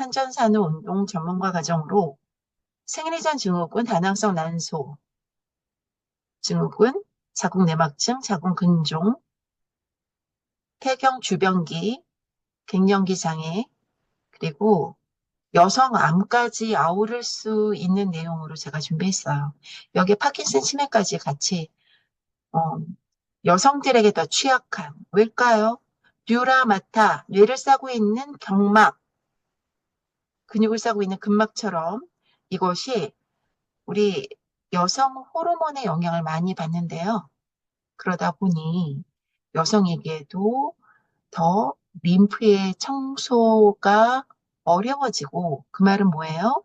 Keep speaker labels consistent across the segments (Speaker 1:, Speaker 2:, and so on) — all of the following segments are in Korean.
Speaker 1: 산전산후 운동 전문가 과정으로 생리전 증후군, 다낭성 난소 증후군, 자궁내막증, 자궁근종, 폐경 주변기, 갱년기 장애, 그리고 여성 암까지 아우를 수 있는 내용으로 제가 준비했어요. 여기에 파킨슨 치매까지 같이 어, 여성들에게 더 취약한 왜일까요? 듀라마타, 뇌를 싸고 있는 경막, 근육을 싸고 있는 근막처럼 이것이 우리 여성 호르몬의 영향을 많이 받는데요. 그러다 보니 여성에게도 더 림프의 청소가 어려워지고 그 말은 뭐예요?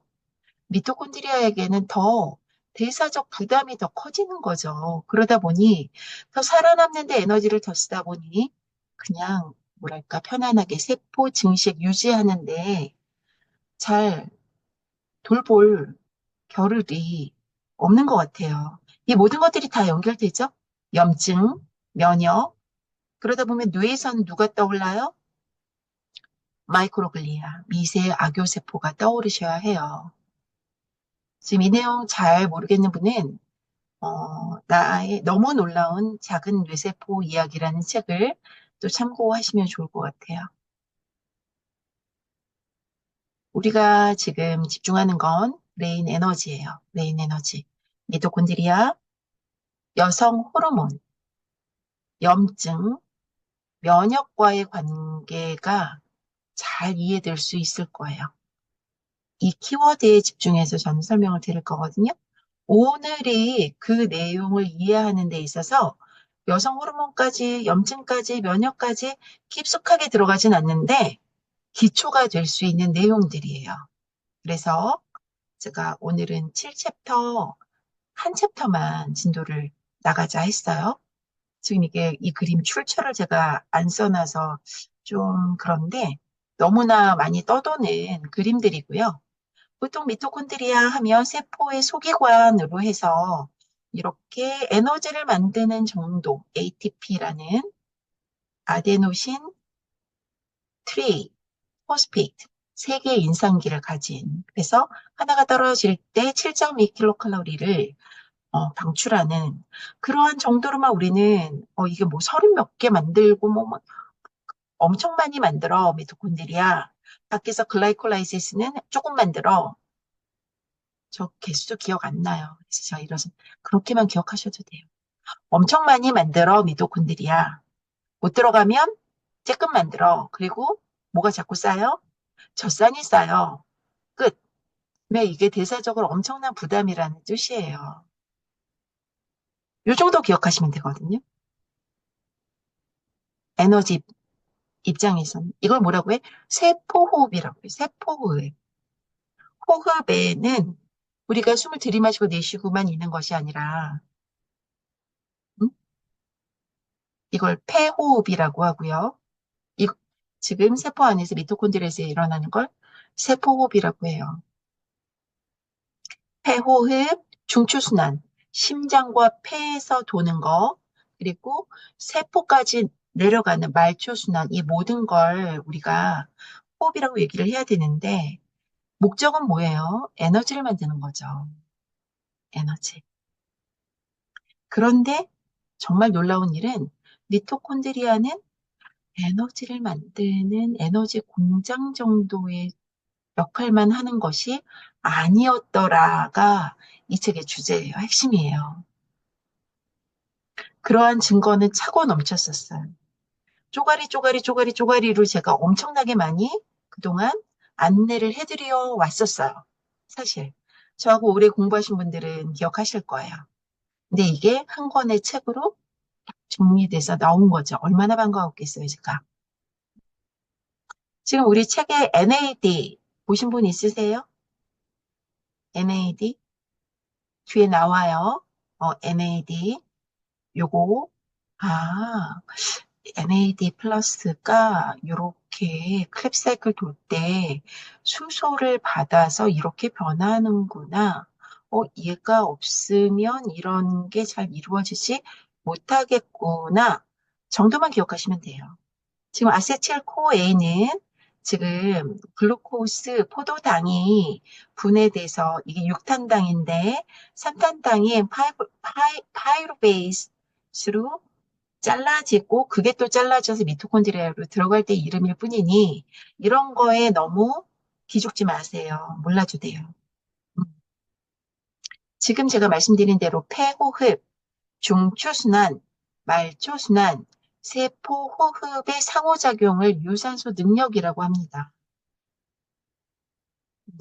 Speaker 1: 미토콘드리아에게는 더 대사적 부담이 더 커지는 거죠. 그러다 보니 더 살아남는 데 에너지를 더 쓰다 보니 그냥 뭐랄까 편안하게 세포 증식 유지하는데 잘 돌볼 겨를이 없는 것 같아요. 이 모든 것들이 다 연결되죠? 염증, 면역, 그러다 보면 뇌에서는 누가 떠올라요? 마이크로글리아, 미세 악요세포가 떠오르셔야 해요. 지금 이 내용 잘 모르겠는 분은 나의 너무 놀라운 작은 뇌세포 이야기라는 책을 또 참고하시면 좋을 것 같아요. 우리가 지금 집중하는 건 브레인 에너지예요. 브레인 에너지. 미토콘드리아, 여성 호르몬, 염증, 면역과의 관계가 잘 이해될 수 있을 거예요. 이 키워드에 집중해서 저는 설명을 드릴 거거든요. 오늘이 그 내용을 이해하는 데 있어서 여성 호르몬까지, 염증까지, 면역까지 깊숙하게 들어가진 않는데 기초가 될 수 있는 내용들이에요. 그래서 제가 오늘은 7챕터 한 챕터만 진도를 나가자 했어요. 지금 이게 이 그림 출처를 제가 안 써놔서 좀 그런데 너무나 많이 떠도는 그림들이고요. 보통 미토콘드리아 하면 세포의 소기관으로 해서 이렇게 에너지를 만드는 정도, ATP라는 아데노신 트리 포스페이트 세 개의 인산기를 가진 그래서 하나가 떨어질 때 7.2kcal를 방출하는 그러한 정도로만 우리는 이게 뭐 30몇 개 만들고 뭐 엄청 많이 만들어 미토콘드리아 밖에서 글라이콜라이시스는 조금 만들어 저 개수도 기억 안 나요. 그래서 저 이러서 그렇게만 기억하셔도 돼요. 엄청 많이 만들어 미토콘드리아. 못 들어가면 쬐끔 만들어. 그리고 뭐가 자꾸 쌓여? 젖산이 쌓여. 끝. 왜 이게 대사적으로 엄청난 부담이라는 뜻이에요. 요 정도 기억하시면 되거든요. 에너지 입장에서는 이걸 뭐라고 해? 세포호흡이라고 해요. 세포호흡. 호흡에는 우리가 숨을 들이마시고 내쉬고만 있는 것이 아니라 음? 이걸 폐호흡이라고 하고요. 이, 지금 세포 안에서 미토콘드리아에서 일어나는 걸 세포호흡이라고 해요. 폐호흡, 중추순환, 심장과 폐에서 도는 거, 그리고 세포까지 내려가는 말초순환, 이 모든 걸 우리가 호흡이라고 얘기를 해야 되는데, 목적은 뭐예요? 에너지를 만드는 거죠. 에너지. 그런데 정말 놀라운 일은 미토콘드리아는 에너지를 만드는 에너지 공장 정도의 역할만 하는 것이 아니었더라가 이 책의 주제예요. 핵심이에요. 그러한 증거는 차고 넘쳤었어요. 쪼가리, 쪼가리, 쪼가리, 쪼가리로 제가 엄청나게 많이 그동안 안내를 해드려 왔었어요. 사실. 저하고 오래 공부하신 분들은 기억하실 거예요. 근데 이게 한 권의 책으로 정리돼서 나온 거죠. 얼마나 반가웠겠어요, 제가. 지금 우리 책에 NAD 보신 분 있으세요? NAD? 뒤에 나와요. NAD. 요거, 아, NAD 플러스가 이렇게 크랩 사이클 돌 때 수소를 받아서 이렇게 변하는구나. 얘가 없으면 이런 게 잘 이루어지지 못하겠구나. 정도만 기억하시면 돼요. 지금 아세틸 코에는 지금 글루코스, 포도당이 분해돼서 이게 6탄당인데 3탄당이 파이루베이스로 잘라지고 그게 또 잘라져서 미토콘드리아로 들어갈 때 이름일 뿐이니 이런 거에 너무 기죽지 마세요. 몰라도 돼요. 음. 지금 제가 말씀드린 대로 폐호흡, 중추순환, 말초순환, 세포호흡의 상호작용을 유산소 능력이라고 합니다.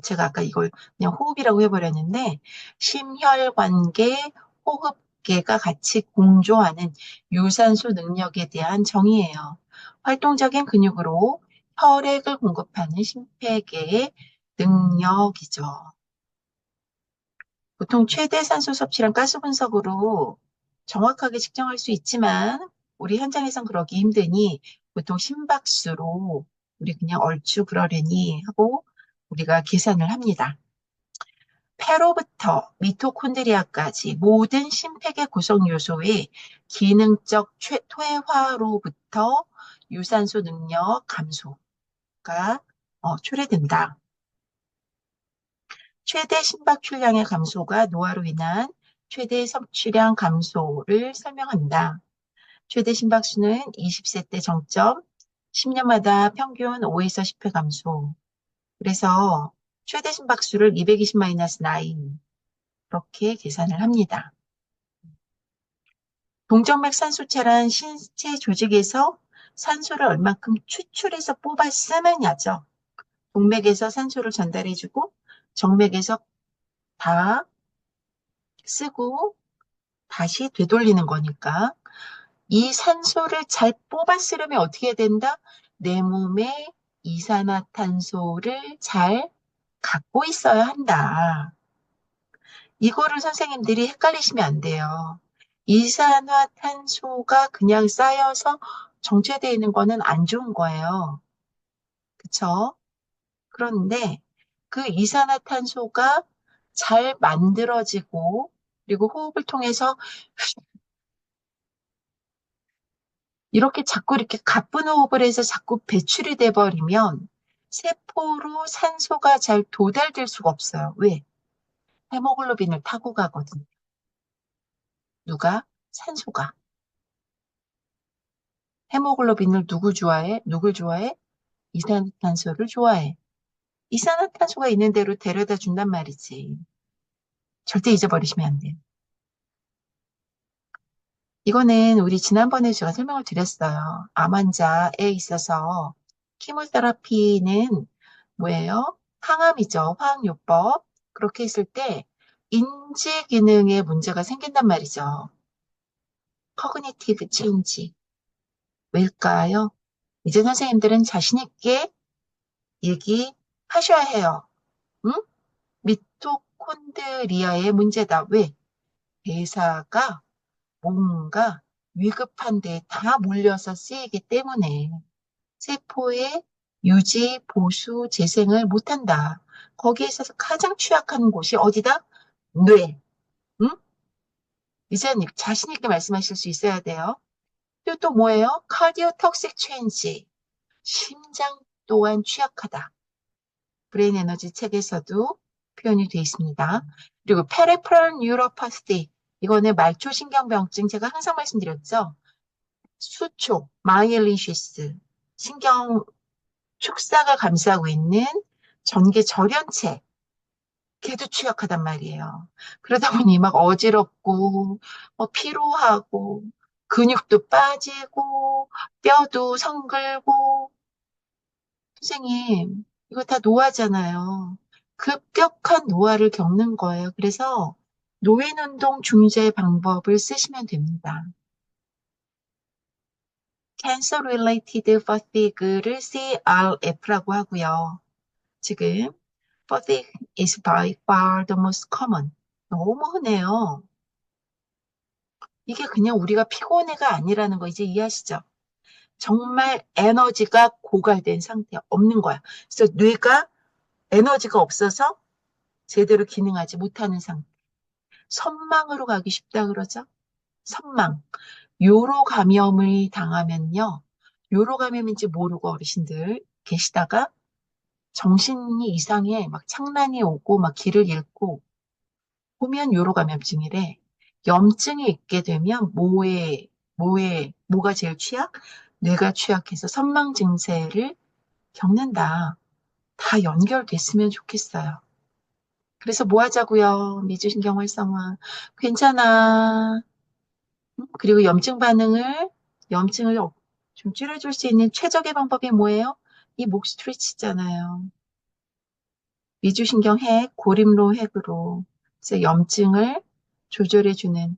Speaker 1: 제가 아까 이걸 그냥 호흡이라고 해버렸는데 심혈관계, 호흡계가 같이 공조하는 유산소 능력에 대한 정의예요. 활동적인 근육으로 혈액을 공급하는 심폐계의 능력이죠. 보통 최대 산소 섭취량 가스 분석으로 정확하게 측정할 수 있지만 우리 현장에선 그러기 힘드니 보통 심박수로 우리 그냥 얼추 그러려니 하고 우리가 계산을 합니다. 폐로부터 미토콘드리아까지 모든 심폐계 구성 요소의 기능적 퇴화로부터 유산소 능력 감소가 초래된다. 최대 심박 출량의 감소가 노화로 인한 최대 섭취량 감소를 설명한다. 최대 심박수는 20세 때 정점, 10년마다 평균 5에서 10회 감소. 그래서 최대 심박수를 220-9 이렇게 계산을 합니다. 동정맥 산소체란 신체 조직에서 산소를 얼만큼 추출해서 뽑아 쓰느냐죠. 동맥에서 산소를 전달해주고 정맥에서 다 쓰고 다시 되돌리는 거니까 이 산소를 잘 뽑아 쓰려면 어떻게 해야 된다? 내 몸에 이산화탄소를 잘 갖고 있어야 한다. 이거를 선생님들이 헷갈리시면 안 돼요. 이산화탄소가 그냥 쌓여서 정체되어 있는 거는 안 좋은 거예요. 그쵸? 그런데 그 이산화탄소가 잘 만들어지고 그리고 호흡을 통해서 이렇게 자꾸 이렇게 가쁜 호흡을 해서 자꾸 배출이 돼 버리면 세포로 산소가 잘 도달될 수가 없어요. 왜? 헤모글로빈을 타고 가거든요. 누가? 산소가. 헤모글로빈을 누구 좋아해? 누굴 좋아해? 이산화탄소를 좋아해. 이산화탄소가 있는 대로 데려다 준단 말이지. 절대 잊어버리시면 안 돼요. 이거는 우리 지난번에 제가 설명을 드렸어요. 암 환자에 있어서 키모테라피는 뭐예요? 항암이죠. 화학요법. 그렇게 했을 때 인지 기능에 문제가 생긴단 말이죠. 커그니티브 체인지. 왜일까요? 이제 선생님들은 자신 있게 얘기하셔야 해요. 응? 미토콘드리아의 문제다. 왜? 대사가 뭔가 위급한 데 다 몰려서 쓰이기 때문에 세포의 유지, 보수, 재생을 못한다. 거기에 있어서 가장 취약한 곳이 어디다? 뇌. 응? 이제는 자신 있게 말씀하실 수 있어야 돼요. 그리고 또 뭐예요? 카디오 톡식 체인지. 심장 또한 취약하다. 브레인 에너지 책에서도 표현이 되어 있습니다. 그리고 페리프럴 뉴로파스티. 이거는 말초신경병증 제가 항상 말씀드렸죠. 수초, 마이엘리시스, 신경 축사가 감싸고 있는 전개 절연체, 걔도 취약하단 말이에요. 그러다 보니 막 어지럽고, 피로하고, 근육도 빠지고, 뼈도 성글고, 선생님, 이거 다 노화잖아요. 급격한 노화를 겪는 거예요. 그래서 노인운동 중재 방법을 쓰시면 됩니다. Cancer Related Fatigue를 CRF라고 하고요. 지금 fatigue is by far the most common. 너무 흔해요. 이게 그냥 우리가 피곤해가 아니라는 거 이제 이해하시죠? 정말 에너지가 고갈된 상태 없는 거야. 그래서 뇌가 에너지가 없어서 제대로 기능하지 못하는 상태. 선망으로 가기 쉽다 그러죠? 선망. 요로 감염을 당하면요. 요로 감염인지 모르고 어르신들 계시다가 정신이 이상해 막 창란이 오고 막 길을 잃고 보면 요로 감염증이래. 염증이 있게 되면 뭐가 제일 취약? 뇌가 취약해서 선망 증세를 겪는다. 다 연결됐으면 좋겠어요. 그래서 뭐 하자고요? 미주신경 활성화. 괜찮아. 그리고 염증을 좀 줄여줄 수 있는 최적의 방법이 뭐예요? 이 목 스트레치잖아요. 미주신경 핵, 고림로 핵으로. 그래서 염증을 조절해주는,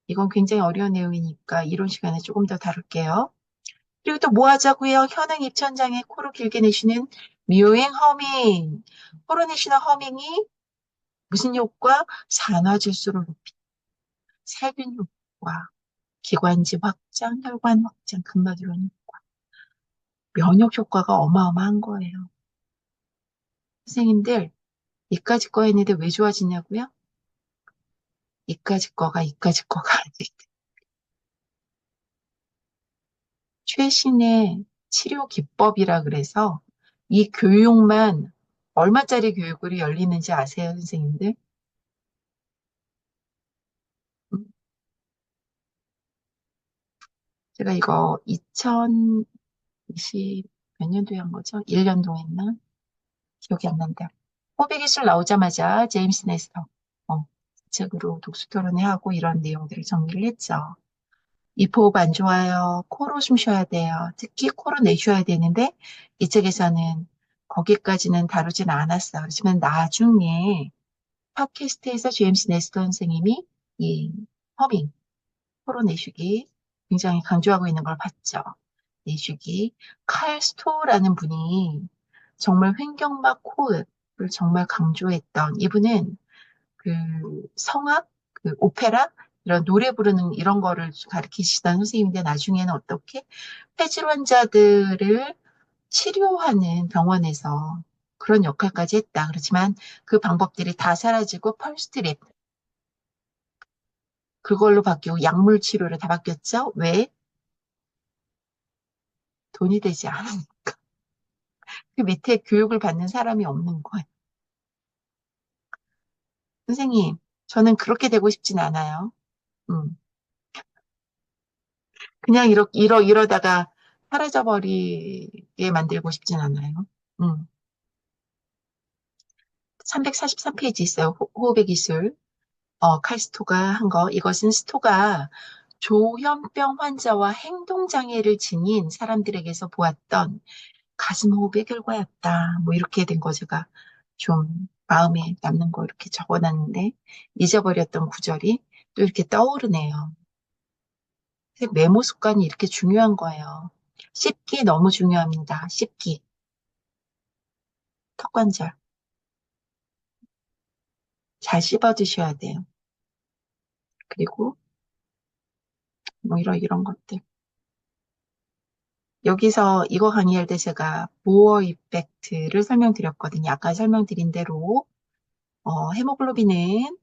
Speaker 1: 이건 굉장히 어려운 내용이니까 이론 시간에 조금 더 다룰게요. 그리고 또 뭐 하자고요? 현행 입천장에 코로 길게 내쉬는 묘행 허밍. 코로 내쉬는 허밍이 무슨 효과? 산화 질소를 높이, 살균 효과, 기관지 확장, 혈관 확장, 근막이론 면역 효과가 어마어마한 거예요. 선생님들, 이까짓 거 했는데 왜 좋아지냐고요? 이까짓 거가 아니에요. 최신의 치료 기법이라 그래서 이 교육만 얼마짜리 교육으로 열리는지 아세요, 선생님들? 음, 제가 이거 2020 몇 년도에 한 거죠? 1년도 했나? 기억이 안 난다. 호백이술 나오자마자 제임스 네스터 책으로 독수 토론회 하고 이런 내용들을 정리를 했죠. 이호흡 안 좋아요. 코로 숨 쉬어야 돼요. 특히 코로 내쉬어야 되는데 이 책에서는 거기까지는 다루진 않았어요. 그렇지만 나중에 팟캐스트에서 제임스 네스터 선생님이 이 허밍, 코로 내쉬기 굉장히 강조하고 있는 걸 봤죠. 내쉬기. 칼 스토라는 분이 정말 횡격막 호흡을 정말 강조했던 이분은 그 성악, 그 오페라 이런 노래 부르는 이런 거를 가르치시던 선생님인데 나중에는 어떻게 폐질 환자들을 치료하는 병원에서 그런 역할까지 했다. 그렇지만 그 방법들이 다 사라지고 펄스트랩 그걸로 바뀌고 약물 치료로 다 바뀌었죠. 왜? 돈이 되지 않은 그 밑에 교육을 받는 사람이 없는 거예요. 선생님, 저는 그렇게 되고 싶진 않아요. 음. 그냥 이러다가 사라져버리게 만들고 싶진 않아요. 음. 343페이지 있어요. 호흡의 기술. 칼스토가 한 거. 이것은 스토가 조현병 환자와 행동장애를 지닌 사람들에게서 보았던 가슴 호흡의 결과였다. 뭐 이렇게 된 거 제가 좀 마음에 남는 거 이렇게 적어놨는데 잊어버렸던 구절이 또 이렇게 떠오르네요. 메모 습관이 이렇게 중요한 거예요. 씹기 너무 중요합니다. 씹기. 턱관절. 잘 씹어 드셔야 돼요. 그리고 뭐 이런 것들. 여기서 이거 강의할 때 제가 보어 이펙트를 설명드렸거든요. 아까 설명드린 대로 헤모글로빈은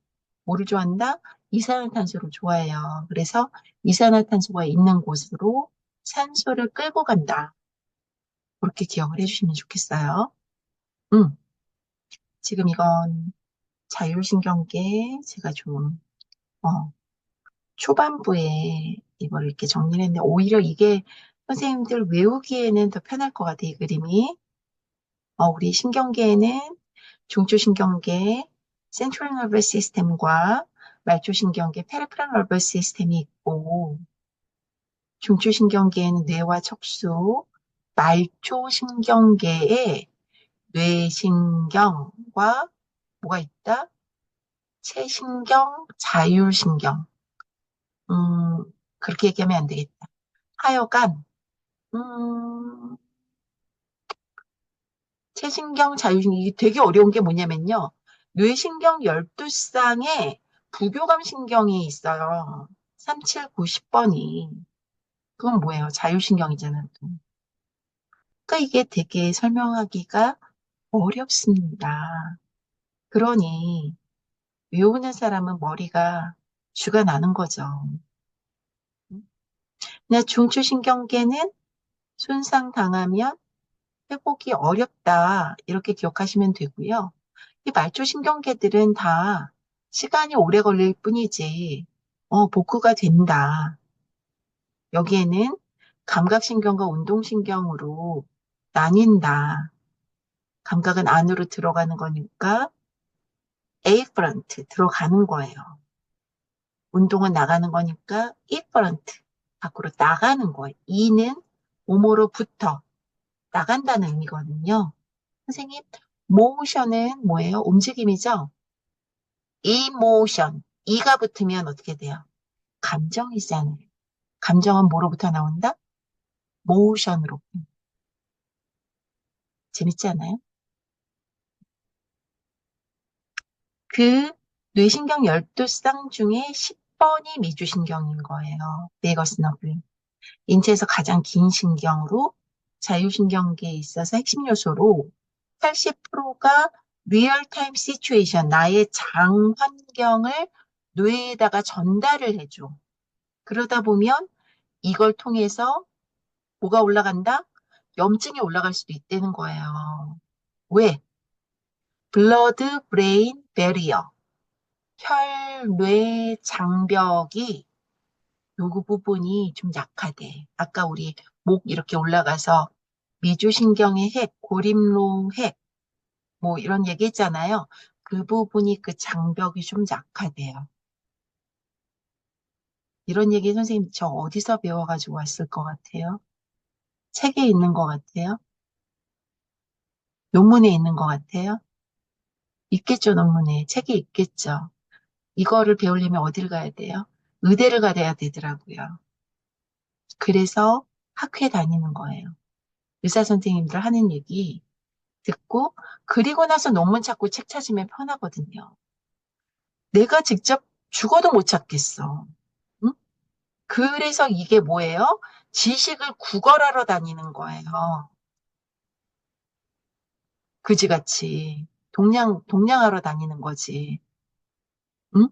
Speaker 1: 뭐를 좋아한다? 이산화탄소를 좋아해요. 그래서 이산화탄소가 있는 곳으로 산소를 끌고 간다. 그렇게 기억을 해주시면 좋겠어요. 음, 지금 이건 자율신경계 제가 좀 초반부에 이걸 이렇게 정리를 했는데 오히려 이게 선생님들 외우기에는 더 편할 것 같아요. 이 그림이. 우리 신경계에는 중추신경계 센트럴 너버스 시스템과 말초신경계 페리페럴 너버스 시스템이 있고 중추신경계에는 뇌와 척수, 말초신경계에 뇌신경과 뭐가 있다? 체신경, 자율신경. 음, 그렇게 얘기하면 안 되겠다. 하여간 음, 체신경, 자율신경 이게 되게 어려운 게 뭐냐면요. 뇌신경 12쌍에 부교감 신경이 있어요. 3, 7, 9, 10번이. 그건 뭐예요? 자율신경이잖아요. 또. 그러니까 이게 되게 설명하기가 어렵습니다. 그러니 외우는 사람은 머리가 쥐가 나는 거죠. 근데 중추신경계는 손상당하면 회복이 어렵다. 이렇게 기억하시면 되고요. 이 말초신경계들은 다 시간이 오래 걸릴 뿐이지, 복구가 된다. 여기에는 감각신경과 운동신경으로 나뉜다. 감각은 안으로 들어가는 거니까 에이프런트 들어가는 거예요. 운동은 나가는 거니까 이퍼런트 밖으로 나가는 거예요. 이는 몸으로부터 나간다는 의미거든요. 선생님, 모션은 뭐예요? 움직임이죠? 이모션. 이가 붙으면 어떻게 돼요? 감정이잖아요. 감정은 뭐로부터 나온다? 모션으로. 재밌지 않아요? 그 뇌신경 12쌍 중에 10번이 미주신경인 거예요. 베거스 너브. 인체에서 가장 긴 신경으로 자율신경계에 있어서 핵심 요소로 80%가 리얼타임 시츄에이션, 나의 장 환경을 뇌에다가 전달을 해줘. 그러다 보면 이걸 통해서 뭐가 올라간다? 염증이 올라갈 수도 있다는 거예요. 왜? 블러드 브레인 베리어, 혈, 뇌, 장벽이 요구 부분이 좀 약하대. 아까 우리 목 이렇게 올라가서 미주신경의 핵, 고림로 핵, 뭐 이런 얘기 했잖아요. 그 부분이 그 장벽이 좀 약하대요. 이런 얘기 선생님 저 어디서 배워가지고 왔을 것 같아요? 책에 있는 것 같아요? 논문에 있는 것 같아요? 있겠죠, 논문에. 책에 있겠죠. 이거를 배우려면 어딜 가야 돼요? 의대를 가야 되더라고요. 그래서 학회 다니는 거예요. 의사 선생님들 하는 얘기 듣고, 그리고 나서 논문 찾고 책 찾으면 편하거든요. 내가 직접 죽어도 못 찾겠어. 응? 그래서 이게 뭐예요? 지식을 구걸하러 다니는 거예요. 그지같이. 동냥하러 다니는 거지. 응?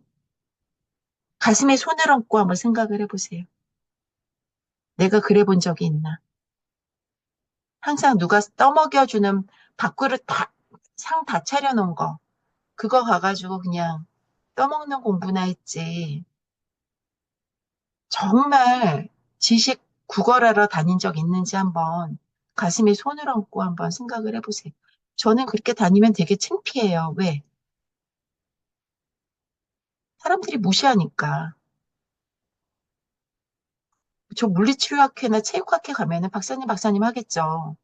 Speaker 1: 가슴에 손을 얹고 한번 생각을 해보세요. 내가 그래 본 적이 있나? 항상 누가 떠먹여주는 밥그릇 다, 상 다 차려놓은 거. 그거 가가지고 그냥 떠먹는 공부나 했지. 정말 지식 구걸하러 다닌 적 있는지 한번 가슴에 손을 얹고 한번 생각을 해보세요. 저는 그렇게 다니면 되게 창피해요. 왜? 사람들이 무시하니까. 저 물리치료학회나 체육학회 가면은 박사님 하겠죠.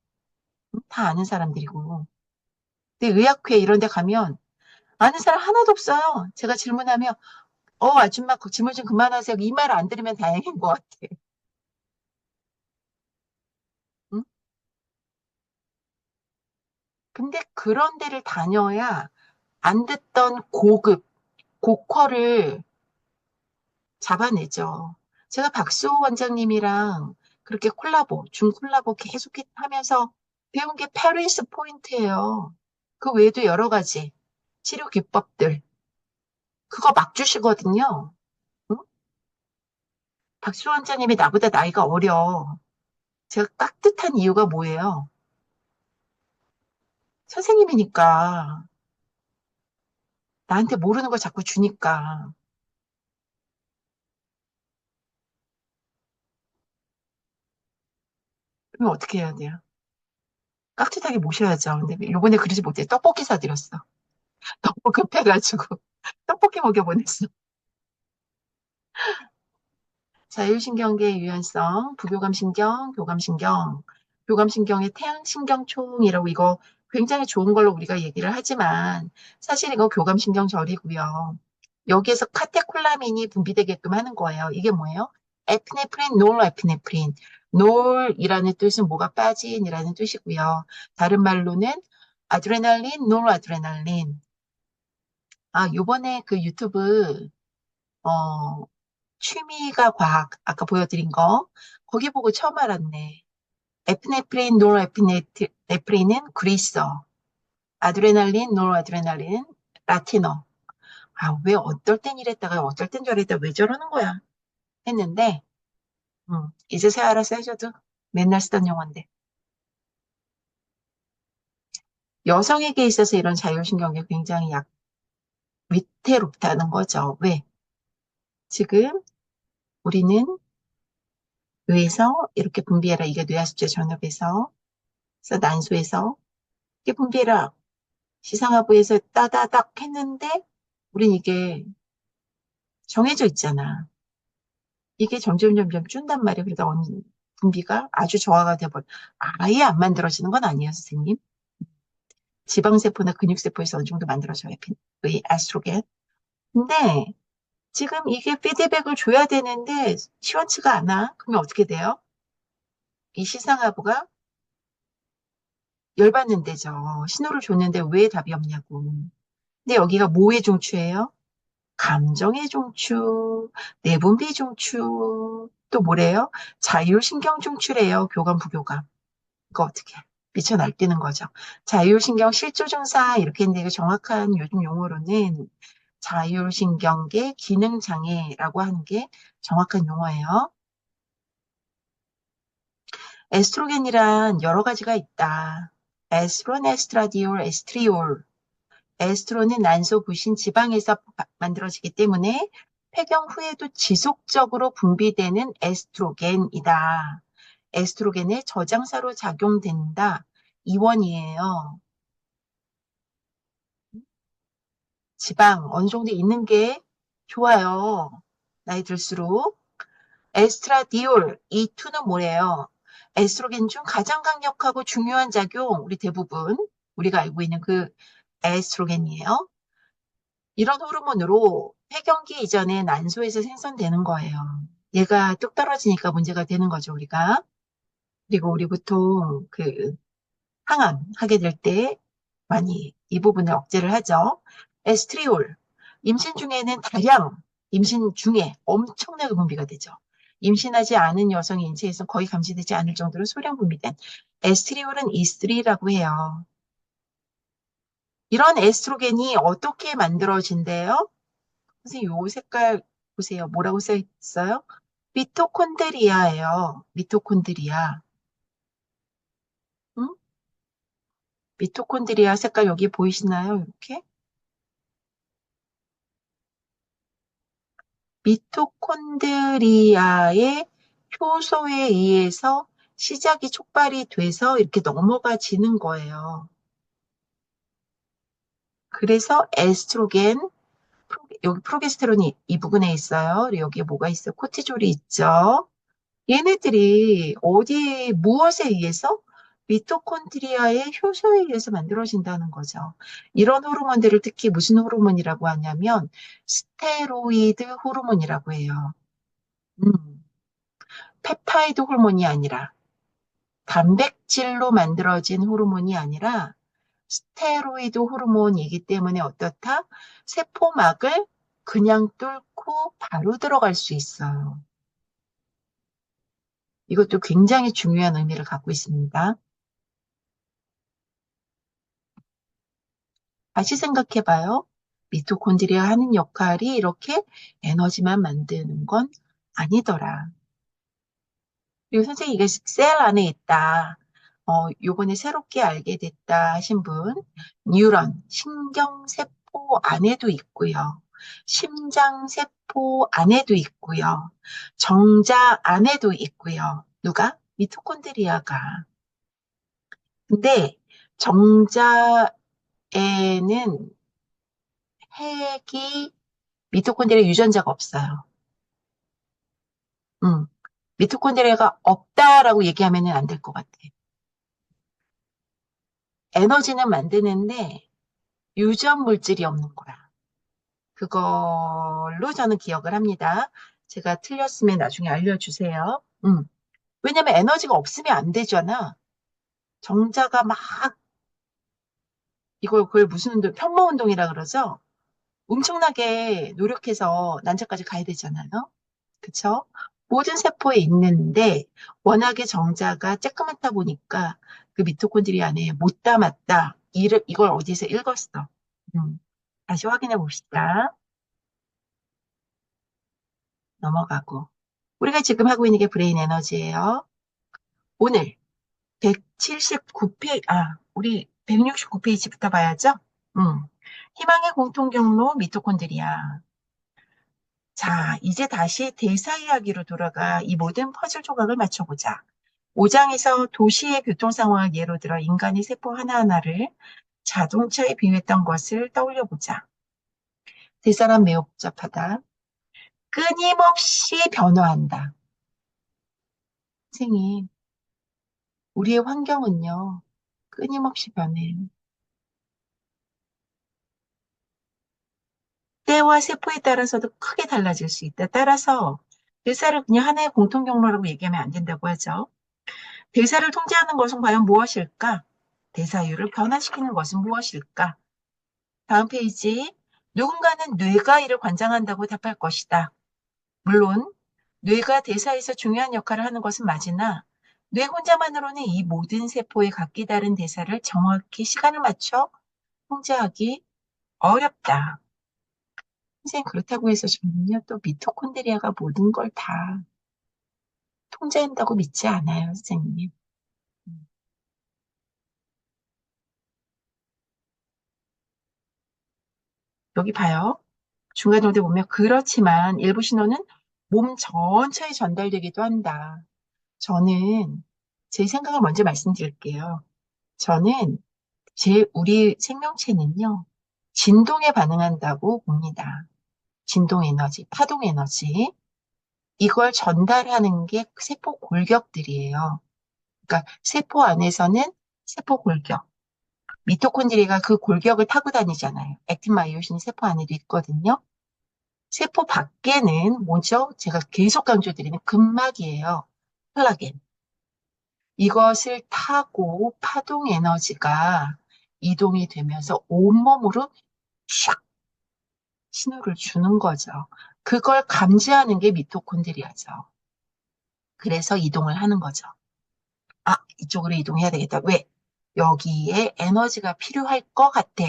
Speaker 1: 다 아는 사람들이고. 근데 의학회 이런 데 가면 아는 사람 하나도 없어요. 제가 질문하면, 아줌마, 그 질문 좀 그만하세요. 이 말 안 들으면 다행인 것 같아. 응? 근데 그런 데를 다녀야 안 듣던 고급, 고퀄을 잡아내죠. 제가 박수호 원장님이랑 그렇게 줌 콜라보 계속 하면서 배운 게 페리스 포인트예요. 그 외에도 여러 가지 치료 기법들. 그거 막 주시거든요. 응? 박수호 원장님이 나보다 나이가 어려. 제가 깍듯한 이유가 뭐예요? 선생님이니까. 나한테 모르는 거 자꾸 주니까. 그러면 어떻게 해야 돼요? 깍듯하게 모셔야죠. 근데 요번에 그러지 못해. 떡볶이 사드렸어. 너무 급해가지고. 떡볶이 먹여보냈어. 자율신경계의 유연성, 부교감신경, 교감신경, 교감신경의 태양신경총이라고 이거 굉장히 좋은 걸로 우리가 얘기를 하지만 사실 이거 교감신경절이고요. 여기에서 카테콜라민이 분비되게끔 하는 거예요. 이게 뭐예요? 에피네프린, 노르에피네프린. 놀이라는 뜻은 뭐가 빠진이라는 뜻이고요. 다른 말로는 아드레날린, 노르아드레날린. 아, 요번에 그 유튜브 어, 취미가 과학, 아까 보여드린 거, 거기 보고 처음 알았네. 에피네프린, 노르에피네프린은 그리스어, 아드레날린, 노르아드레날린, 라틴어. 아, 왜 어떨 땐 이랬다가 어떨 땐 저랬다, 왜 저러는 거야? 했는데, 이제서야 알아서 해줘도 맨날 쓰던 용어인데. 여성에게 있어서 이런 자율신경계 굉장히 위태롭다는 거죠. 왜? 지금 우리는 뇌에서 이렇게 분비해라. 이게 뇌하수체 전엽에서, 그래서 난소에서 이렇게 분비해라. 시상하부에서 따다닥 했는데, 우린 이게 정해져 있잖아. 이게 점점 준단 말이에요. 그러다 어느 분비가 아주 저하가 돼버려. 아예 안 만들어지는 건 아니에요, 선생님. 지방세포나 근육세포에서 어느 정도 만들어져요. 이 에스트로겐. 근데 지금 이게 피드백을 줘야 되는데 시원치가 않아. 그러면 어떻게 돼요? 이 시상하부가 열받는 데죠. 신호를 줬는데 왜 답이 없냐고. 근데 여기가 뭐의 종추예요? 감정의 종추, 내분비 종추, 또 뭐래요? 자율신경 종추래요. 교감, 부교감. 이거 어떻게 미쳐 날뛰는 거죠. 자율신경 실조 증상 이렇게 했는데 이거 정확한 요즘 용어로는 자율신경계 기능장애라고 하는 게 정확한 용어예요. 에스트로겐이란 여러 가지가 있다. 에스트론, 에스트라디올, 에스트리올. 에스트론은 난소 부신 지방에서 만들어지기 때문에 폐경 후에도 지속적으로 분비되는 에스트로겐이다. 에스트로겐의 저장사로 작용된다. 이원이에요. 지방 어느 정도 있는 게 좋아요. 나이 들수록. 에스트라디올, E2는 뭐래요? 에스트로겐 중 가장 강력하고 중요한 작용, 우리 대부분, 우리가 알고 있는 그 에스트로겐이에요. 이런 호르몬으로 폐경기 이전에 난소에서 생성되는 거예요. 얘가 뚝 떨어지니까 문제가 되는 거죠, 우리가. 그리고 우리 보통 그 항암 하게 될 때 많이 이 부분을 억제를 하죠. 에스트리올. 임신 중에는 임신 중에 엄청나게 분비가 되죠. 임신하지 않은 여성의 인체에서 거의 감지되지 않을 정도로 소량 분비된 에스트리올은 이스트리라고 해요. 이런 에스트로겐이 어떻게 만들어진대요? 선생님, 요 색깔 보세요. 뭐라고 써 있어요? 미토콘드리아예요. 미토콘드리아. 응? 미토콘드리아 색깔 여기 보이시나요? 이렇게? 미토콘드리아의 효소에 의해서 시작이 촉발이 돼서 이렇게 넘어가지는 거예요. 그래서 에스트로겐, 여기 프로게스테론이 이 부분에 있어요. 그리고 여기에 뭐가 있어요? 코티졸이 있죠. 얘네들이 무엇에 의해서? 미토콘드리아의 효소에 의해서 만들어진다는 거죠. 이런 호르몬들을 특히 무슨 호르몬이라고 하냐면 스테로이드 호르몬이라고 해요. 음, 펩타이드 호르몬이 아니라 단백질로 만들어진 호르몬이 아니라 스테로이드 호르몬이기 때문에 어떻다? 세포막을 그냥 뚫고 바로 들어갈 수 있어요. 이것도 굉장히 중요한 의미를 갖고 있습니다. 다시 생각해봐요. 미토콘드리아 하는 역할이 이렇게 에너지만 만드는 건 아니더라. 그리고 선생님 이게 셀 안에 있다. 요번에 새롭게 알게 됐다 하신 분, 뉴런, 신경세포 안에도 있고요. 심장세포 안에도 있고요. 정자 안에도 있고요. 누가? 미토콘드리아가. 근데 정자에는 핵이 미토콘드리아 유전자가 없어요. 음. 미토콘드리아가 없다라고 얘기하면 안 될 것 같아. 에너지는 만드는데 유전 물질이 없는 거야. 그걸로 저는 기억을 합니다. 제가 틀렸으면 나중에 알려주세요. 왜냐면 에너지가 없으면 안 되잖아. 정자가 막 그걸 무슨 운동, 편모 운동이라 그러죠? 엄청나게 노력해서 난자까지 가야 되잖아요. 그쵸? 모든 세포에 있는데 워낙에 정자가 쬐끄맣다 보니까 그 미토콘드리아 안에 못 담았다. 이걸 어디서 읽었어. 음, 다시 확인해 봅시다. 넘어가고. 우리가 지금 하고 있는 게 브레인 에너지예요. 오늘 179페이지, 우리 169페이지부터 봐야죠. 음. 희망의 공통 경로 미토콘드리아. 자, 이제 다시 대사 이야기로 돌아가 이 모든 퍼즐 조각을 맞춰보자. 5장에서 도시의 교통 상황을 예로 들어 인간의 세포 하나하나를 자동차에 비유했던 것을 떠올려 보자. 대사란 매우 복잡하다. 끊임없이 변화한다. 선생님, 우리의 환경은요, 끊임없이 변해요. 때와 세포에 따라서도 크게 달라질 수 있다. 따라서 대사를 그냥 하나의 공통 경로라고 얘기하면 안 된다고 하죠. 대사를 통제하는 것은 과연 무엇일까? 대사율을 변화시키는 것은 무엇일까? 다음 페이지. 누군가는 뇌가 이를 관장한다고 답할 것이다. 물론 뇌가 대사에서 중요한 역할을 하는 것은 맞으나 뇌 혼자만으로는 이 모든 세포의 각기 다른 대사를 정확히 시간을 맞춰 통제하기 어렵다. 선생님 그렇다고 해서 저는요 또 미토콘드리아가 모든 걸 다 통제한다고 믿지 않아요, 선생님. 음, 여기 봐요. 중간중간에 보면 그렇지만 일부 신호는 몸 전체에 전달되기도 한다. 저는 제 생각을 먼저 말씀드릴게요. 저는 우리 생명체는요, 진동에 반응한다고 봅니다. 진동 에너지, 파동 에너지. 이걸 전달하는 게 세포 골격들이에요. 그러니까 세포 안에서는 세포 골격, 미토콘드리아가 그 골격을 타고 다니잖아요. 액틴 마이오신이 세포 안에도 있거든요. 세포 밖에는 뭐죠? 제가 계속 강조드리는 근막이에요. 콜라겐. 이것을 타고 파동 에너지가 이동이 되면서 온몸으로 샥 신호를 주는 거죠. 그걸 감지하는 게 미토콘드리아죠. 그래서 이동을 하는 거죠. 아, 이쪽으로 이동해야 되겠다. 왜? 여기에 에너지가 필요할 것 같아.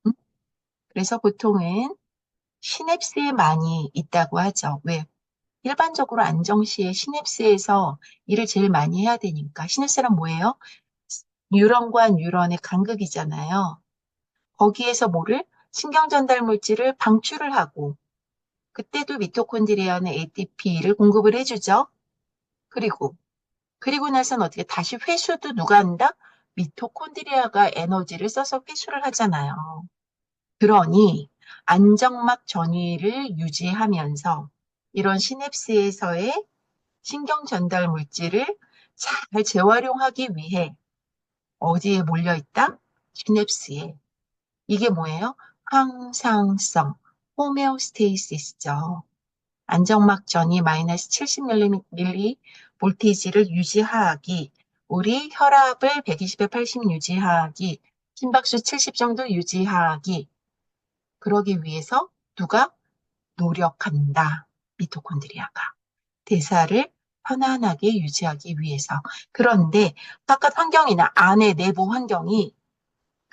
Speaker 1: 응? 그래서 보통은 시냅스에 많이 있다고 하죠. 왜? 일반적으로 안정시에 시냅스에서 일을 제일 많이 해야 되니까. 시냅스란 뭐예요? 뉴런과 뉴런의 간극이잖아요. 거기에서 뭐를? 신경 전달 물질을 방출을 하고, 그때도 미토콘드리아는 ATP를 공급을 해주죠. 그리고, 그리고 나서는 어떻게 다시 회수도 누가 한다? 미토콘드리아가 에너지를 써서 회수를 하잖아요. 그러니 안정막 전위를 유지하면서 이런 시냅스에서의 신경 전달 물질을 잘 재활용하기 위해 어디에 몰려 있다? 시냅스에. 이게 뭐예요? 항상성, 호메오스테이시스죠. 안정막 전이 마이너스 70mV 볼테이지를 유지하기, 우리 혈압을 120에 80 유지하기, 심박수 70 정도 유지하기, 그러기 위해서 누가 노력한다. 미토콘드리아가. 대사를 편안하게 유지하기 위해서. 그런데 바깥 환경이나 안의 내부 환경이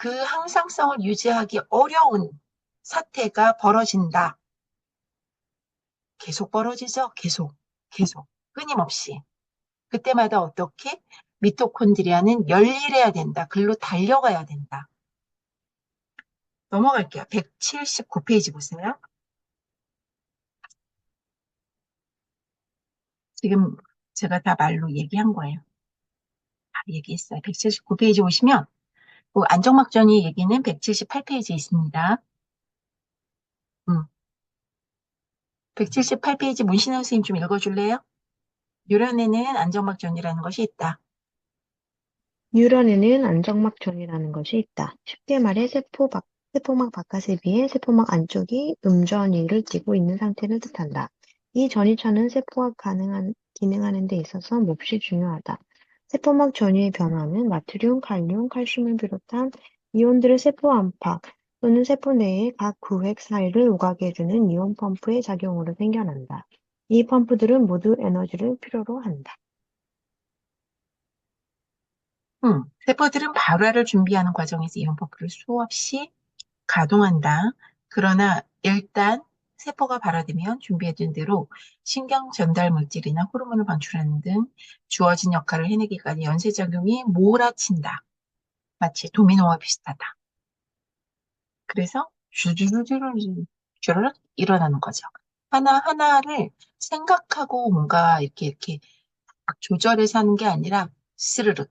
Speaker 1: 그 항상성을 유지하기 어려운 사태가 벌어진다. 계속 벌어지죠? 계속, 계속, 끊임없이. 그때마다 어떻게? 미토콘드리아는 열일해야 된다. 글로 달려가야 된다. 넘어갈게요. 179페이지 보세요. 지금 제가 다 말로 얘기한 거예요. 다 얘기했어요. 179페이지 오시면 그 안정막전이 얘기는 178페이지에 있습니다. 178페이지 문신호 선생님 좀 읽어줄래요? 유란에는 안정막전이라는 것이 있다.
Speaker 2: 뉴런에는 안정막전이라는 것이 있다. 쉽게 말해 세포막 바깥에 비해 세포막 안쪽이 음전이를 띠고 있는 상태를 뜻한다. 이 전이차는 세포가 기능하는 데 있어서 몹시 중요하다. 세포막 전이의 변화는 나트륨, 칼륨, 칼슘을 비롯한 이온들의 세포 안팎 또는 세포 내의 각 구획 사이를 오가게 해주는 이온 펌프의 작용으로 생겨난다. 이 펌프들은 모두 에너지를 필요로 한다.
Speaker 1: 세포들은 발화를 준비하는 과정에서 이온 펌프를 수없이 가동한다. 그러나 일단 세포가 발화되면 준비해둔 대로 신경 전달 물질이나 호르몬을 방출하는 등 주어진 역할을 해내기까지 연쇄작용이 몰아친다. 마치 도미노와 비슷하다. 그래서 주르르르르 주르륵 일어나는 거죠. 하나하나를 생각하고 뭔가 이렇게 막 조절해서 하는 게 아니라 스르륵.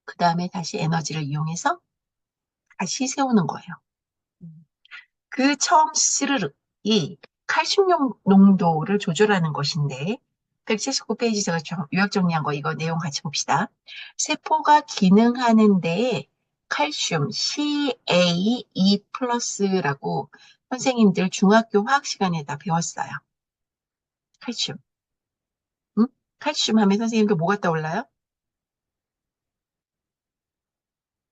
Speaker 1: 그 다음에 다시 에너지를 이용해서 다시 세우는 거예요. 음. 그 처음 스르륵이 칼슘 농도를 조절하는 것인데, 179페이지 제가 요약 정리한 거 이거 내용 같이 봅시다. 세포가 기능하는 데에 칼슘 CaE 플러스라고 선생님들 중학교 화학 시간에 다 배웠어요. 칼슘. 응? 칼슘 하면 선생님들 뭐가 떠올라요?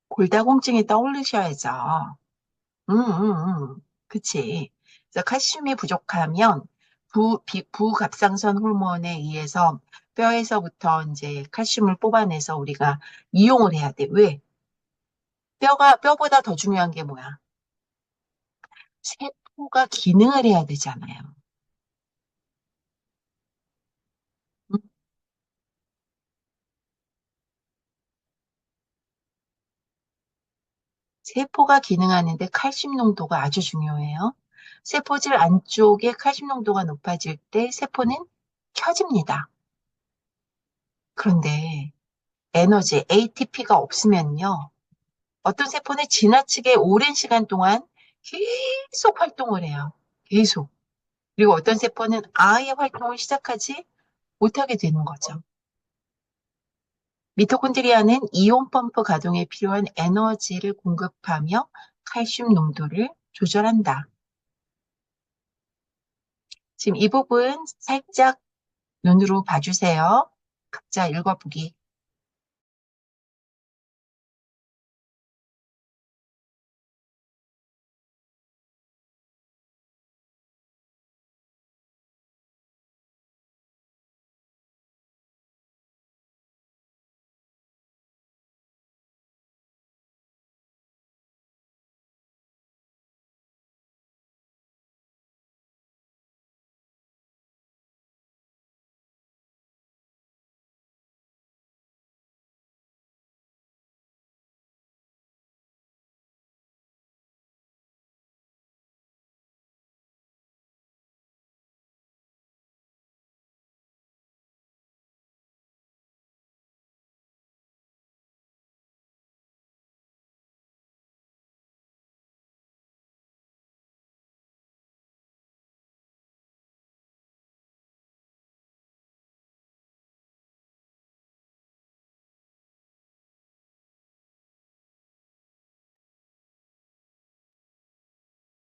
Speaker 1: 골다공증에 떠올리셔야죠. 그치. 그래서 칼슘이 부족하면 부갑상선 호르몬에 의해서 뼈에서부터 이제 칼슘을 뽑아내서 우리가 이용을 해야 돼. 왜? 뼈보다 더 중요한 게 뭐야? 세포가 기능을 해야 되잖아요. 음, 세포가 기능하는데 칼슘 농도가 아주 중요해요. 세포질 안쪽에 칼슘 농도가 높아질 때 세포는 켜집니다. 그런데 에너지 ATP가 없으면요. 어떤 세포는 지나치게 오랜 시간 동안 계속 활동을 해요. 계속. 그리고 어떤 세포는 아예 활동을 시작하지 못하게 되는 거죠. 미토콘드리아는 이온 펌프 가동에 필요한 에너지를 공급하며 칼슘 농도를 조절한다. 지금 이 부분 살짝 눈으로 봐주세요. 각자 읽어보기.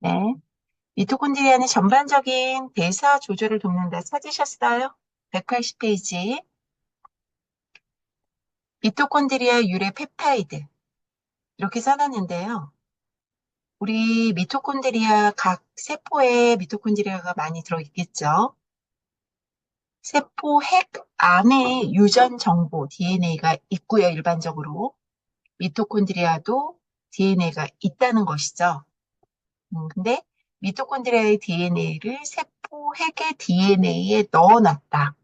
Speaker 1: 네. 미토콘드리아는 전반적인 대사 조절을 돕는다. 찾으셨어요? 180페이지. 미토콘드리아 유래 펩타이드. 이렇게 써놨는데요. 우리 미토콘드리아 각 세포에 미토콘드리아가 많이 들어있겠죠. 세포 핵 안에 유전 정보 DNA가 있고요. 일반적으로 미토콘드리아도 DNA가 있다는 것이죠. 근데 미토콘드리아의 DNA를 세포 핵의 DNA에 넣어놨다.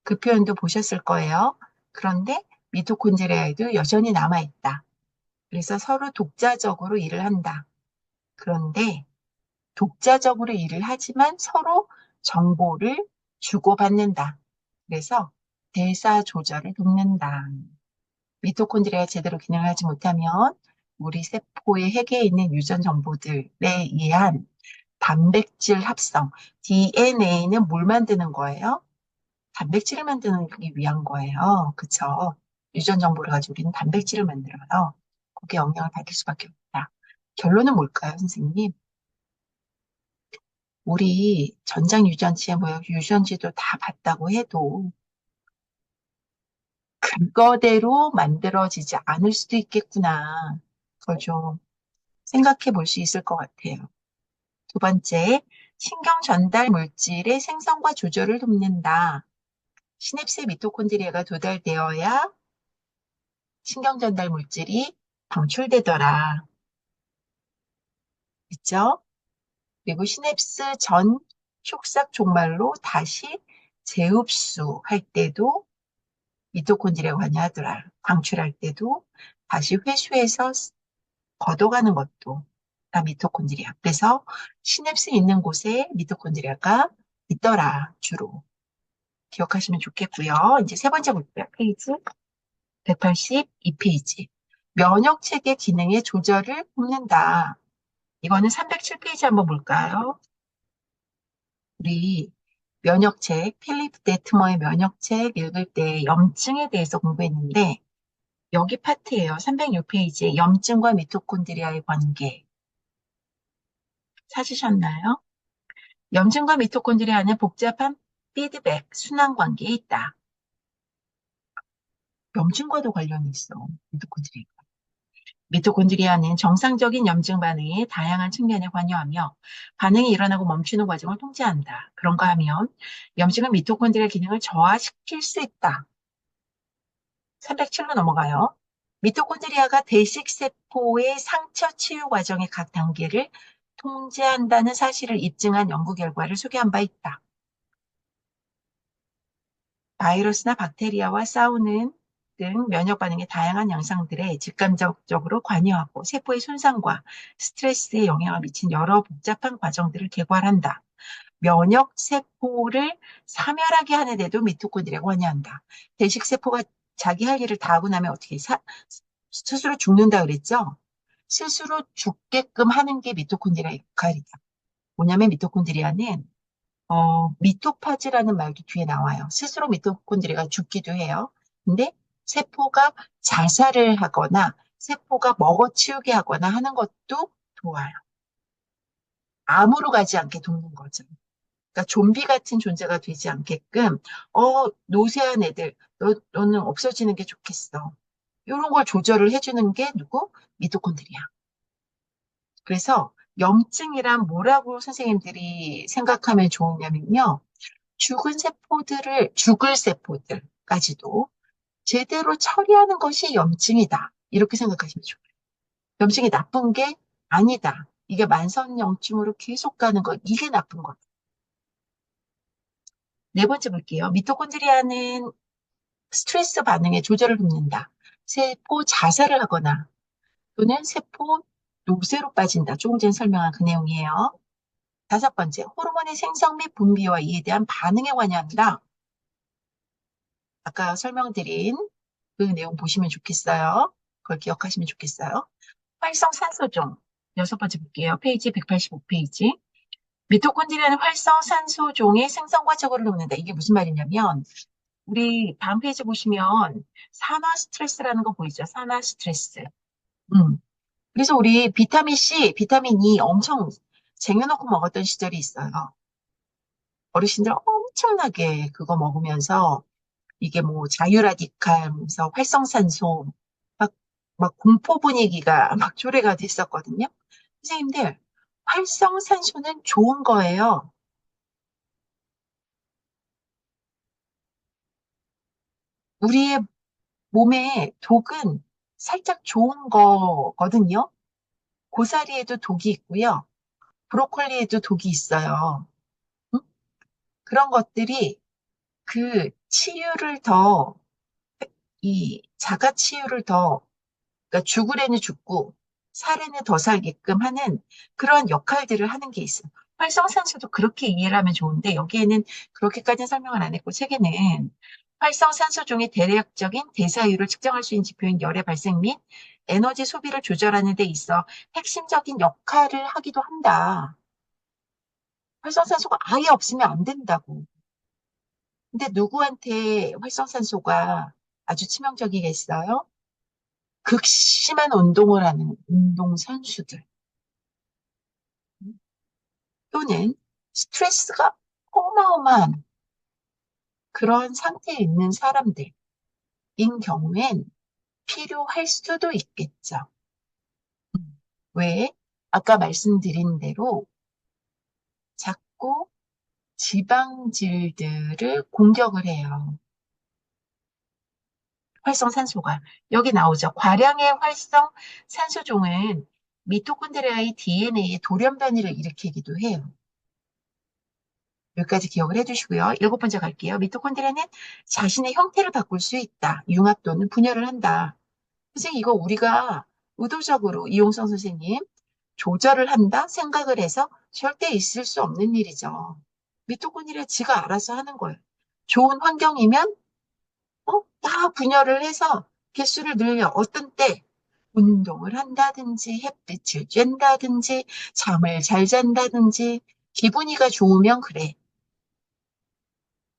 Speaker 1: 그 표현도 보셨을 거예요. 그런데 미토콘드리아에도 여전히 남아있다. 그래서 서로 독자적으로 일을 한다. 그런데 독자적으로 일을 하지만 서로 정보를 주고받는다. 그래서 대사 조절을 돕는다. 미토콘드리아가 제대로 기능하지 못하면 우리 세포의 핵에 있는 유전 정보들에 의한 단백질 합성, DNA는 뭘 만드는 거예요? 단백질을 만드기 위한 거예요. 그쵸? 유전 정보를 가지고 우리는 단백질을 만들어요. 거기에 영향을 받을 수밖에 없다. 결론은 뭘까요, 선생님? 우리 전장 유전치에 뭐 유전지도 다 봤다고 해도 그거대로 만들어지지 않을 수도 있겠구나. 그걸 좀 생각해 볼 수 있을 것 같아요. 두 번째, 신경 전달 물질의 생성과 조절을 돕는다. 시냅스의 미토콘드리아가 도달되어야 신경 전달 물질이 방출되더라. 있죠? 그리고 시냅스 전 촉삭 종말로 다시 재흡수할 때도 미토콘드리아 관여하더라. 방출할 때도 다시 회수해서 걷어가는 것도 다 미토콘드리아. 그래서 시냅스 있는 곳에 미토콘드리아가 있더라, 주로. 기억하시면 좋겠고요. 이제 세 번째 볼게요. 페이지 182페이지. 면역체계 기능의 조절을 돕는다. 이거는 307페이지 한번 볼까요? 우리 면역책, 필립 데트머의 면역책 읽을 때 염증에 대해서 공부했는데 여기 파트예요. 306페이지에 염증과 미토콘드리아의 관계 찾으셨나요? 염증과 미토콘드리아는 복잡한 피드백, 순환 관계에 있다. 염증과도 관련이 있어, 미토콘드리아. 미토콘드리아는 정상적인 염증 반응의 다양한 측면에 관여하며 반응이 일어나고 멈추는 과정을 통제한다. 그런가 하면 염증은 미토콘드리아 기능을 저하시킬 수 있다. 307로 넘어가요. 미토콘드리아가 대식세포의 상처 치유 과정의 각 단계를 통제한다는 사실을 입증한 연구 결과를 소개한 바 있다. 바이러스나 박테리아와 싸우는 등 면역 반응의 다양한 양상들에 직간접적으로 관여하고 세포의 손상과 스트레스에 영향을 미친 여러 복잡한 과정들을 개괄한다. 면역 세포를 사멸하게 하는 데도 미토콘드리아가 관여한다. 대식 세포가 자기 할 일을 다 하고 나면 어떻게 스스로 죽는다 그랬죠? 스스로 죽게끔 하는 게 미토콘드리아의 역할이다. 뭐냐면 미토콘드리아는 미토파즈라는 말도 뒤에 나와요. 스스로 미토콘드리아가 죽기도 해요. 근데 세포가 자살을 하거나 세포가 먹어치우게 하거나 하는 것도 도와요. 암으로 가지 않게 돕는 거죠. 그러니까 좀비 같은 존재가 되지 않게끔, 노쇠한 애들, 너는 없어지는 게 좋겠어. 이런 걸 조절을 해주는 게 누구? 미토콘드리아. 그래서 염증이란 뭐라고 선생님들이 생각하면 좋으냐면요. 죽을 세포들까지도 제대로 처리하는 것이 염증이다. 이렇게 생각하시면 좋아요. 염증이 나쁜 게 아니다. 이게 만성염증으로 계속 가는 것, 이게 나쁜 것. 네 번째 볼게요. 미토콘드리아는 스트레스 반응에 조절을 돕는다. 세포 자살을 하거나 또는 세포 노쇠로 빠진다. 조금 전에 설명한 그 내용이에요. 다섯 번째, 호르몬의 생성 및 분비와 이에 대한 반응에 관여한다. 아까 설명드린 그 내용 보시면 좋겠어요. 그걸 기억하시면 좋겠어요. 활성산소종. 여섯 번째 볼게요. 페이지 185페이지. 미토콘드리아는 활성산소종의 생성 과정을 돕는다. 이게 무슨 말이냐면 우리 다음 페이지 보시면 산화 스트레스라는 거 보이죠? 산화 스트레스. 음. 그래서 우리 비타민 C, 비타민 E 엄청 쟁여놓고 먹었던 시절이 있어요. 어르신들 엄청나게 그거 먹으면서 이게 뭐 자유라디칼, 하면서 활성산소, 막, 막 공포 분위기가 막 조래가 됐었거든요. 선생님들, 활성산소는 좋은 거예요. 우리의 몸에 독은 살짝 좋은 거거든요. 고사리에도 독이 있고요. 브로콜리에도 독이 있어요. 응? 그런 것들이 그 치유를 더, 이 자가 치유를 더, 그러니까 죽으래는 죽고 살에는 더 살게끔 하는 그런 역할들을 하는 게 있어요. 활성산소도 그렇게 이해를 하면 좋은데 여기에는 그렇게까지는 설명을 안 했고 책에는 활성산소 중에 대략적인 대사율을 측정할 수 있는 지표인 열의 발생 및 에너지 소비를 조절하는 데 있어 핵심적인 역할을 하기도 한다. 활성산소가 아예 없으면 안 된다고. 근데 누구한테 활성산소가 아주 치명적이겠어요? 극심한 운동을 하는 운동선수들 또는 스트레스가 어마어마한 그런 상태에 있는 사람들인 경우엔 필요할 수도 있겠죠. 왜? 아까 말씀드린 대로 자꾸 지방질들을 공격을 해요. 활성산소가. 여기 나오죠. 과량의 활성산소종은 미토콘드리아의 DNA의 돌연변이를 일으키기도 해요. 여기까지 기억을 해주시고요. 일곱 번째 갈게요. 미토콘드리아는 자신의 형태를 바꿀 수 있다. 융합 또는 분열을 한다. 선생님, 이거 우리가 의도적으로 이용성 선생님 조절을 한다 생각을 해서 절대 있을 수 없는 일이죠. 미토콘드리아 지가 알아서 하는 거예요. 좋은 환경이면 다 분열을 해서 개수를 늘려. 어떤 때 운동을 한다든지 햇빛을 쬐다든지 잠을 잘 잔다든지 기분이가 좋으면 그래.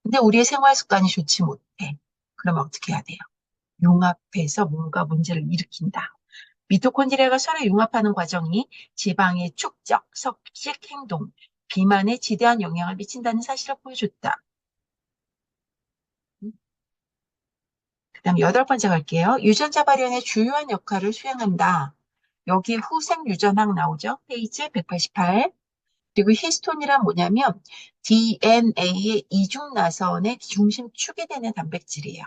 Speaker 1: 근데 우리의 생활 습관이 좋지 못해. 그러면 어떻게 해야 돼요? 융합해서 뭔가 문제를 일으킨다. 미토콘드리아가 서로 융합하는 과정이 지방의 축적, 섭식 행동, 비만에 지대한 영향을 미친다는 사실을 보여줬다. 그다음 여덟 번째 갈게요. 유전자 발현의 주요한 역할을 수행한다. 여기 후생 유전학 나오죠? 페이지 188. 그리고 히스톤이란 뭐냐면 DNA의 이중 나선의 중심축이 되는 단백질이에요.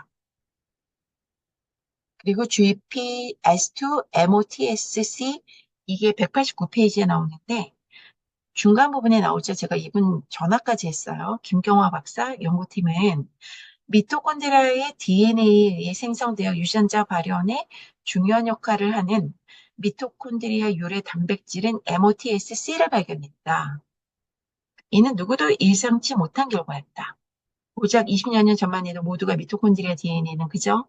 Speaker 1: 그리고 GP, S2, MOTSC 이게 189페이지에 나오는데 중간 부분에 나오죠. 제가 이분 전화까지 했어요. 김경화 박사 연구팀은 미토콘드리아의 DNA에 생성되어 유전자 발현에 중요한 역할을 하는 미토콘드리아 유래 단백질인 MOTSC를 발견했다. 이는 누구도 예상치 못한 결과였다. 고작 20여 년 전만 해도 모두가 미토콘드리아 DNA는 그저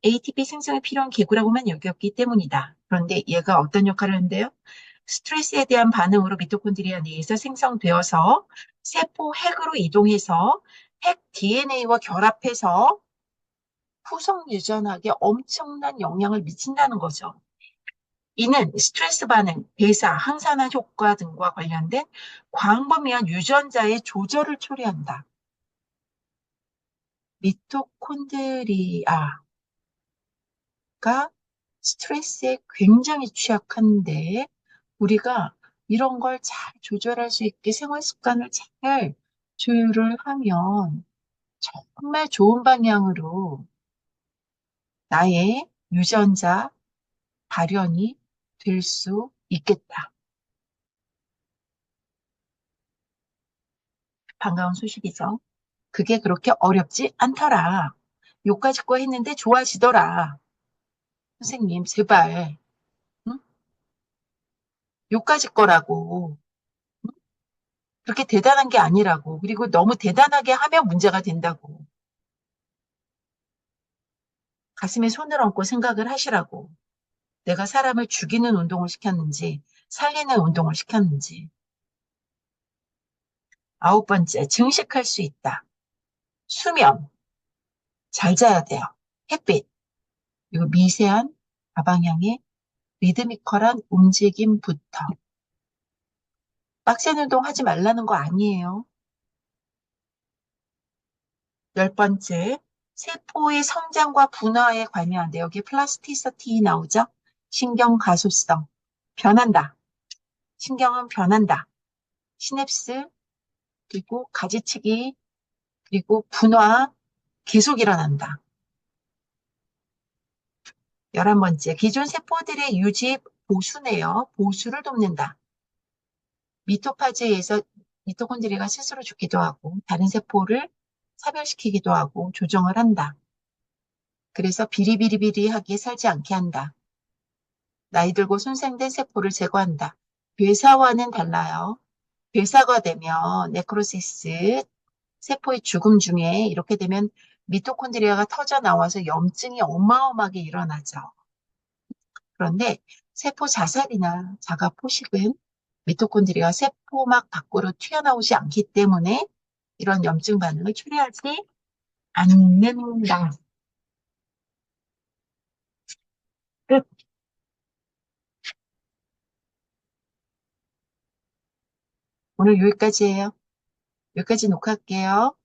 Speaker 1: ATP 생성에 필요한 기구라고만 여겼기 때문이다. 그런데 얘가 어떤 역할을 하는데요? 스트레스에 대한 반응으로 미토콘드리아 내에서 생성되어서 세포 핵으로 이동해서 핵 DNA와 결합해서 후속 유전학에 엄청난 영향을 미친다는 거죠. 이는 스트레스 반응, 대사, 항산화 효과 등과 관련된 광범위한 유전자의 조절을 초래한다. 미토콘드리아가 스트레스에 굉장히 취약한데 우리가 이런 걸 잘 조절할 수 있게 생활 습관을 잘 조율을 하면 정말 좋은 방향으로 나의 유전자 발현이 될 수 있겠다. 반가운 소식이죠. 그게 그렇게 어렵지 않더라. 요까지 거 했는데 좋아지더라. 선생님, 제발. 응? 요까지 거라고. 그렇게 대단한 게 아니라고. 그리고 너무 대단하게 하면 문제가 된다고. 가슴에 손을 얹고 생각을 하시라고. 내가 사람을 죽이는 운동을 시켰는지, 살리는 운동을 시켰는지. 아홉 번째, 증식할 수 있다. 수면, 잘 자야 돼요. 햇빛, 그리고 미세한 다방향의 리드미컬한 움직임부터. 빡센 운동 하지 말라는 거 아니에요. 열 번째, 세포의 성장과 분화에 관여한데 여기 플라스티시티 나오죠? 신경 가소성. 변한다. 신경은 변한다. 시냅스, 그리고 가지치기, 그리고 분화 계속 일어난다. 11번째, 기존 세포들의 유지 보수네요. 보수를 돕는다. 미토파즈에서 미토콘드리아가 스스로 죽기도 하고 다른 세포를 사별시키기도 하고 조정을 한다. 그래서 비리비리비리하게 살지 않게 한다. 나이 들고 손상된 세포를 제거한다. 괴사와는 달라요. 괴사가 되면 네크로시스, 세포의 죽음 중에 이렇게 되면 미토콘드리아가 터져 나와서 염증이 어마어마하게 일어나죠. 그런데 세포 자살이나 자가 포식은 미토콘드리아 세포막 밖으로 튀어나오지 않기 때문에 이런 염증 반응을 초래하지 않는다. 끝. 오늘 여기까지예요. 여기까지 녹화할게요.